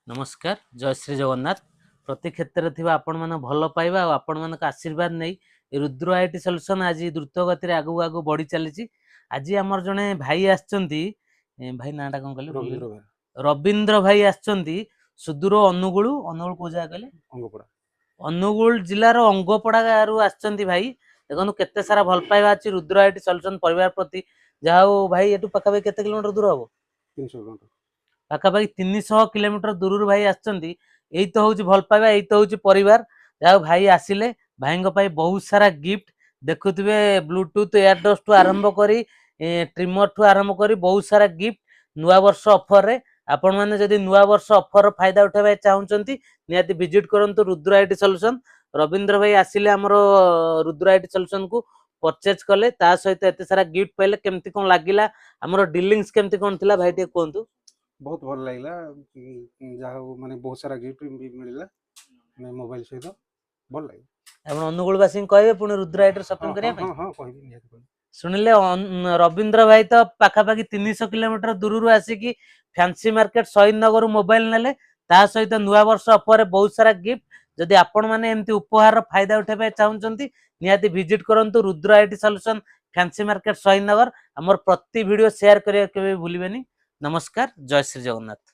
नमस्कार जय श्री जगन्नाथ प्रति क्षेत्र में आपण मैंने भल पाइबा और आपण मान आशीर्वाद नहीं रुद्र आईटी सल्यूशन आज द्रुत गति आगू आगू बढ़ी चली। आज आमर जड़े भाई आसचंती भाई नाटा कौन कहले रवींद्र भाई आसचंती सुदूर अनुगुल अनुगुल को जगह कहले अंगपड़ा अनुगुल जिलार अंगपड़ा गाँव आसचंती भाई देखो केते सारा भल पाइबा अच्छी रुद्र आईटी सल्यूशन परिवार प्रति जहाँ भाई ये पाखापाखि केते किलोमीटर दूर हम 300 किलोमीटर पाखापाखि 300 किलोमीटर दूर भाई आसचंती यही तो हूँ भल पाइबा यही तो हूँ परिवार जहाँ भाई आसिले भाई बहुत सारा गिफ्ट देखुवे ब्लूटूथ एयरडोस टू आरंभ करी ट्रिमर ठू आरंभ करी बहुत सारा गिफ्ट नुआ वर्ष ऑफर रे आपण माने जदि नुआ वर्ष ऑफर फायदा उठाबा चाहउचंती निहाती विजिट करंतु रुद्र आईटी सॉल्यूशन। रवींद्र भाई आसिले हमरो रुद्र आईटी सॉल्यूशन को परचेज कले ता सहित एते सारा गिफ्ट पाइले केमती कोन लागिला हमरो डीलिंग्स केमती कोन थिला भाई ते कोंतु बहुत भल लागला जहाँ माने बहुत सारा गिफ्ट भी मिलला माने मोबाइल सहित भल लागे आपण अनुगुलवासी कहबे पुणी रुद्र आईटी शॉपिंग करिया हां हां कहबी निहाती कहबी शुणिले रवींद्र भाई तो पाखापाखि 300 किलोमीटर दूर आसिकी फैंसी मार्केट शहीद नगर मोबाइल नेले ता सहित नुआ वर्ष ऑफर बहुत सारा गिफ्ट जदि आपण माने एमती उपहार फायदा उठाबे चाहउचंती निहाती विजिट करंतु Rudra IT solution fancy market शहीद नगर हमर प्रति वीडियो शेयर करिया केबे भूलिबेनी। नमस्कार जय श्री जगन्नाथ।